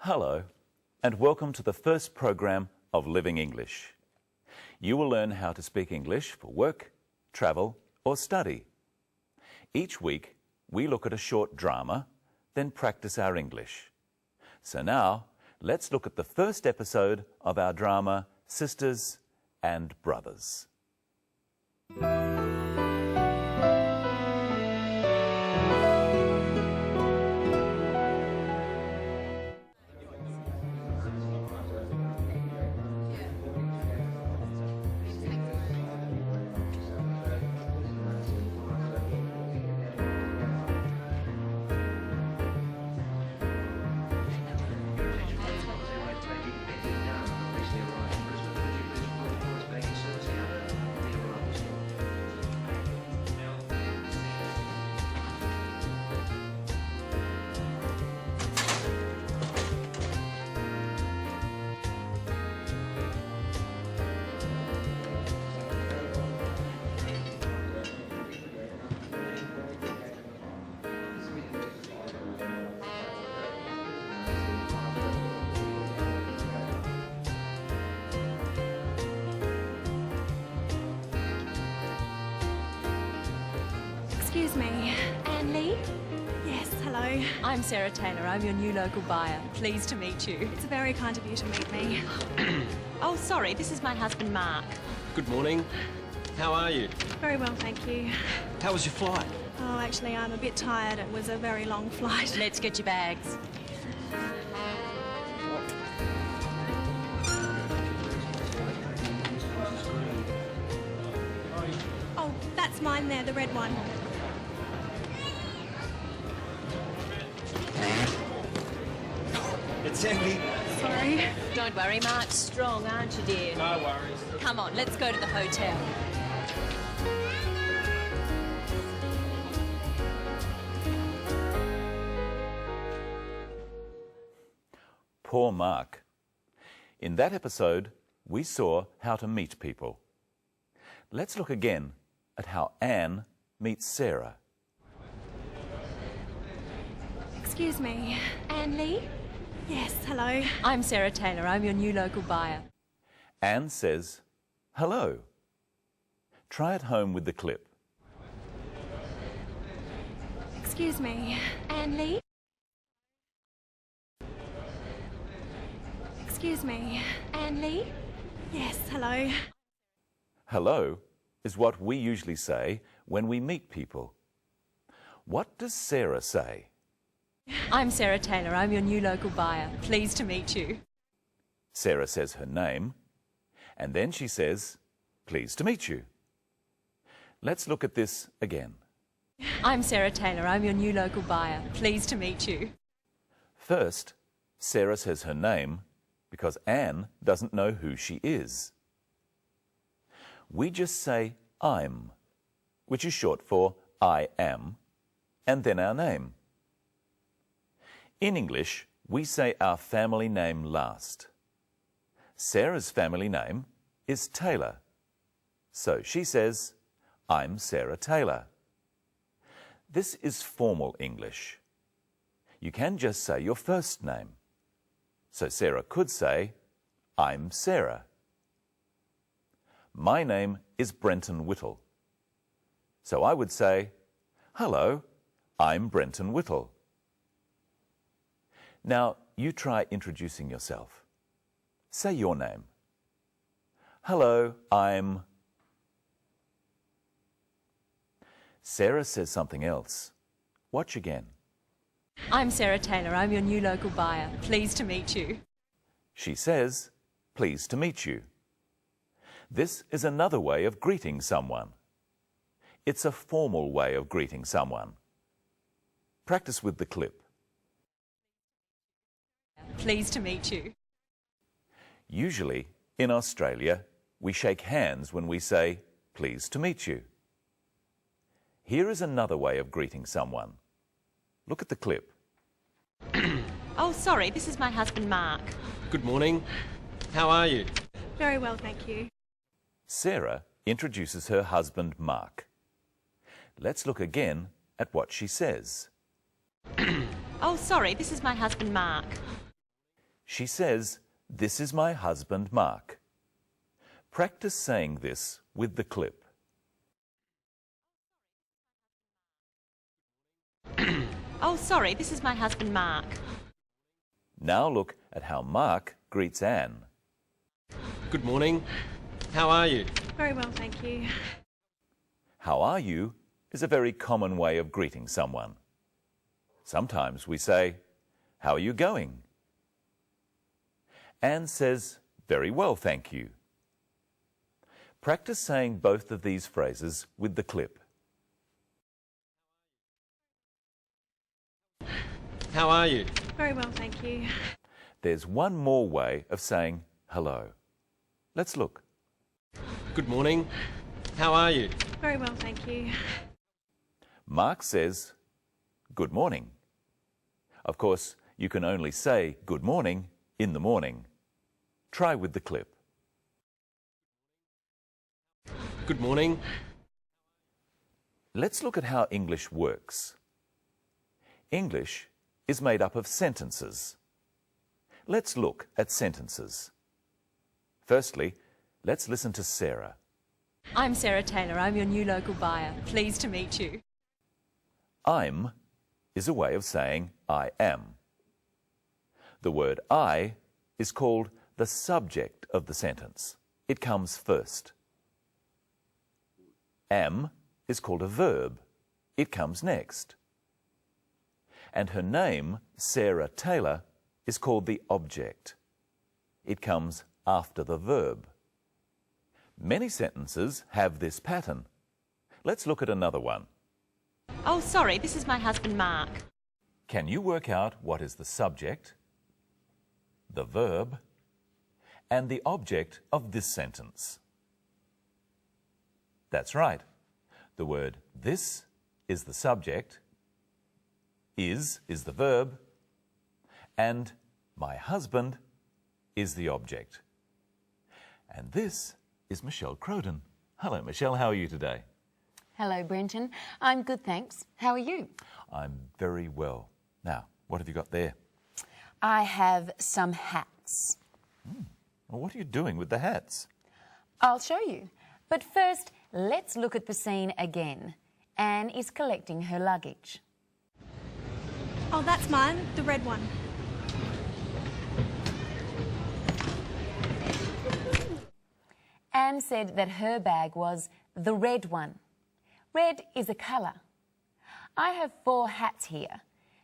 Hello, and welcome to the first program of Living English. You will learn how to speak English for work, travel, or study. Each week, we look at a short drama, then practice our English. So now, let's look at the first episode of our drama, Sisters and Brothers. Excuse me, Anne Lee? Yes, hello. I'm Sarah Taylor. I'm your new local buyer. Pleased to meet you. It's very kind of you to meet me. Oh, sorry, this is my husband, Mark. Good morning. How are you? Very well, thank you. How was your flight? Oh, actually, I'm a bit tired. It was a very long flight. Let's get your bags. Oh, that's mine there, the red one. It's Emily. Sorry. Don't worry, Mark's strong, aren't you, dear? No worries. Come on, let's go to the hotel. Poor Mark. In that episode, we saw how to meet people. Let's look again at how Anne meets Sarah. Excuse me, Anne Lee? Yes, hello. I'm Sarah Taylor. I'm your new local buyer. Anne says, hello. Try at home with the clip. Excuse me, Anne Lee? Excuse me, Anne Lee? Yes, hello. Hello is what we usually say when we meet people. What does Sarah say? I'm Sarah Taylor. I'm your new local buyer. Pleased to meet you. Sarah says her name, and then she says, pleased to meet you. Let's look at this again. I'm Sarah Taylor. I'm your new local buyer. Pleased to meet you. First, Sarah says her name because Anne doesn't know who she is. We just say I'm, which is short for I am, and then our name. In English, we say our family name last. Sarah's family name is Taylor. So she says, I'm Sarah Taylor. This is formal English. You can just say your first name. So Sarah could say, I'm Sarah. My name is Brenton Whittle. So I would say, hello, I'm Brenton Whittle. Now, you try introducing yourself. Say your name. Hello, I'm... Sarah says something else. Watch again. I'm Sarah Taylor. I'm your new local buyer. Pleased to meet you. She says, pleased to meet you. This is another way of greeting someone. It's a formal way of greeting someone. Practice with the clip. Pleased to meet you. Usually, in Australia, we shake hands when we say, pleased to meet you. Here is another way of greeting someone. Look at the clip. Oh, sorry, this is my husband, Mark. Good morning. How are you? Very well, thank you. Sarah introduces her husband, Mark. Let's look again at what she says. Oh, sorry, this is my husband, Mark. She says, "This is my husband, Mark." Practice saying this with the clip. Oh, sorry, this is my husband, Mark. Now look at how Mark greets Anne. Good morning. How are you? Very well, thank you. How are you is a very common way of greeting someone. Sometimes we say, "How are you going?" Anne says, "Very well, thank you." Practice saying both of these phrases with the clip. How are you? Very well, thank you. There's one more way of saying hello. Let's look. Good morning. How are you? Very well, thank you. Mark says, "Good morning." Of course, you can only say good morning in the morning. Try with the clip. Good morning. Let's look at how English works. English is made up of sentences. Let's look at sentences. Firstly, let's listen to Sarah. I'm Sarah Taylor. I'm your new local buyer. Pleased to meet you. I'm is a way of saying I am. The word I is called the subject of the sentence. It comes first. Am is called a verb. It comes next. And her name, Sarah Taylor, is called the object. It comes after the verb. Many sentences have this pattern. Let's look at another one. Oh, sorry, this is my husband, Mark. Can you work out what is the subject, the verb, and the object of this sentence? That's right. The word this is the subject, is the verb, and my husband is the object. And this is Michelle Crowden. Hello, Michelle. How are you today? Hello, Brenton. I'm good, thanks. How are you? I'm very well. Now, what have you got there? I have some hats. Well, what are you doing with the hats? I'll show you. But first, let's look at the scene again. Anne is collecting her luggage. Oh, that's mine, the red one. Anne said that her bag was the red one. Red is a colour. I have 4 hats here.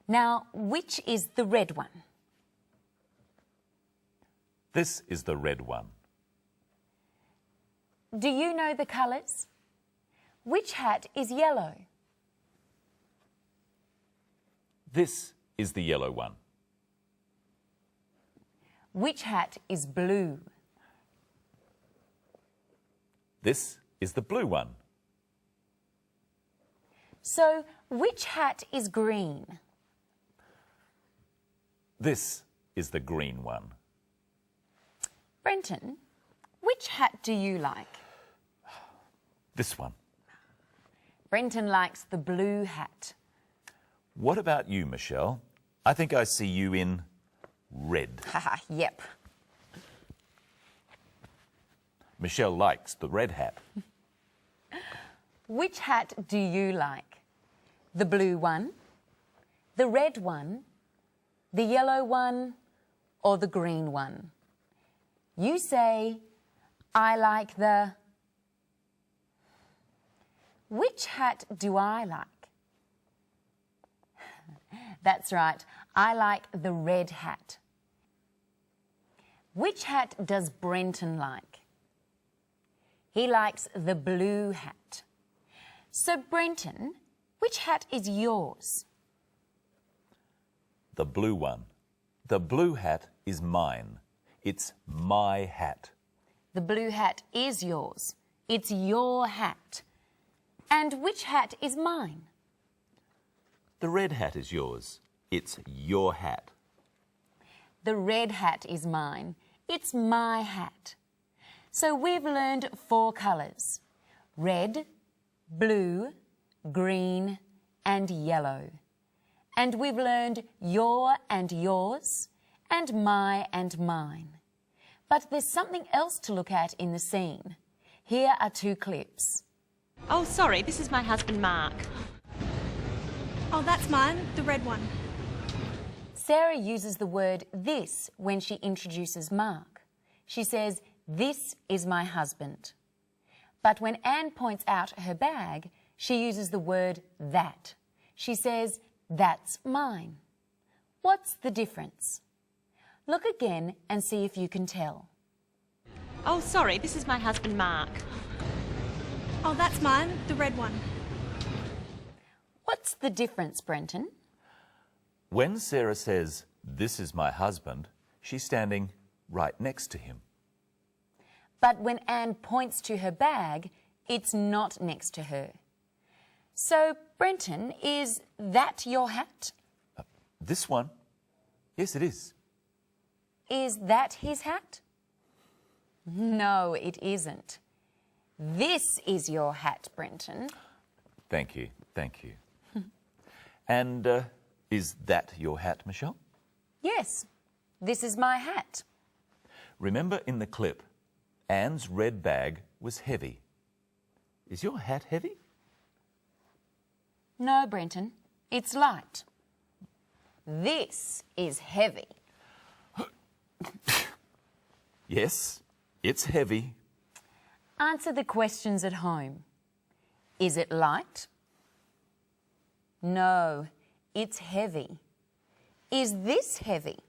Now, which is the red one? This is the red one. Do you know the colours? Which hat is yellow? This is the yellow one. Which hat is blue? This is the blue one. So, which hat is green? This is the green one. Brenton, which hat do you like? This one. Brenton likes the blue hat. What about you, Michelle? I think I see you in red. Haha, yep. Michelle likes the red hat. Which hat do you like? The blue one, the red one, the yellow one, or the green one? You say, I like the... Which hat do I like? That's right, I like the red hat. Which hat does Brenton like? He likes the blue hat. So, Brenton, which hat is yours? The blue one. The blue hat is mine. It's my hat. The blue hat is yours. It's your hat. And which hat is mine? The red hat is yours. It's your hat. The red hat is mine. It's my hat. So we've learned 4 colours: red, blue, green and yellow. And we've learned your and yours and my and mine. But there's something else to look at in the scene. Here are 2 clips. Oh, sorry, this is my husband, Mark. Oh, that's mine, the red one. Sarah uses the word this when she introduces Mark. She says, "This is my husband." But when Anne points out her bag, she uses the word that. She says, "That's mine." What's the difference? Look again and see if you can tell. Oh, sorry, this is my husband, Mark. Oh, that's mine, the red one. What's the difference, Brenton? When Sarah says, "This is my husband," she's standing right next to him. But when Anne points to her bag, it's not next to her. So, Brenton, is that your hat? This one? Yes, it is. Is that his hat? No, it isn't. This is your hat, Brenton. Thank you, thank you. And is that your hat, Michelle? Yes, this is my hat. Remember in the clip, Anne's red bag was heavy. Is your hat heavy? No, Brenton, it's light. This is heavy. Yes, it's heavy. Answer the questions at home. Is it light? No, it's heavy. Is this heavy?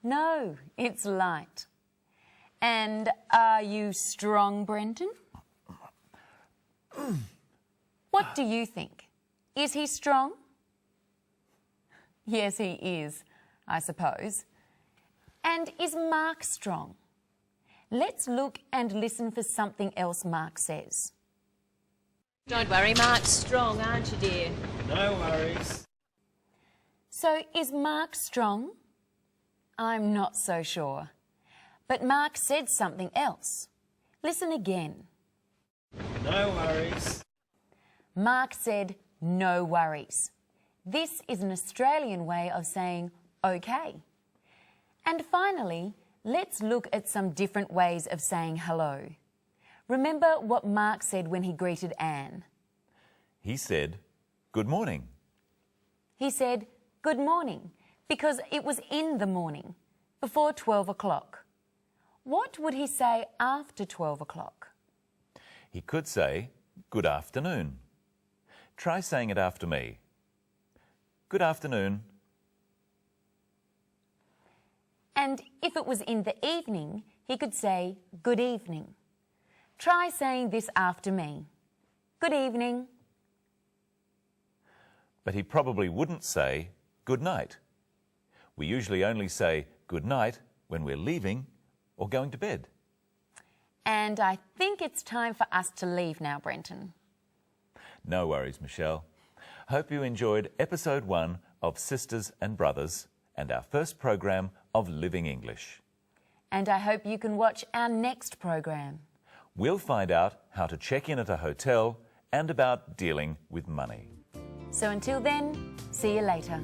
No, it's light. And are you strong, Brenton? What do you think? Is he strong? Yes, he is, I suppose. And is Mark strong? Let's look and listen for something else Mark says. Don't worry, Mark's strong, aren't you, dear? No worries. So, is Mark strong? I'm not so sure. But Mark said something else. Listen again. No worries. Mark said, "No worries." This is an Australian way of saying okay. And finally, let's look at some different ways of saying hello. Remember what Mark said when he greeted Anne. He said, "Good morning." He said, "Good morning," because it was in the morning, before 12 o'clock. What would he say after 12 o'clock? He could say, "Good afternoon." Try saying it after me. Good afternoon. And if it was in the evening, he could say, "Good evening." Try saying this after me. Good evening. But he probably wouldn't say, "Good night." We usually only say good night when we're leaving or going to bed. And I think it's time for us to leave now, Brenton. No worries, Michelle. Hope you enjoyed episode 1 of Sisters and Brothers and our first program of Living English. And I hope you can watch our next program. We'll find out how to check in at a hotel and about dealing with money. So until then, see you later.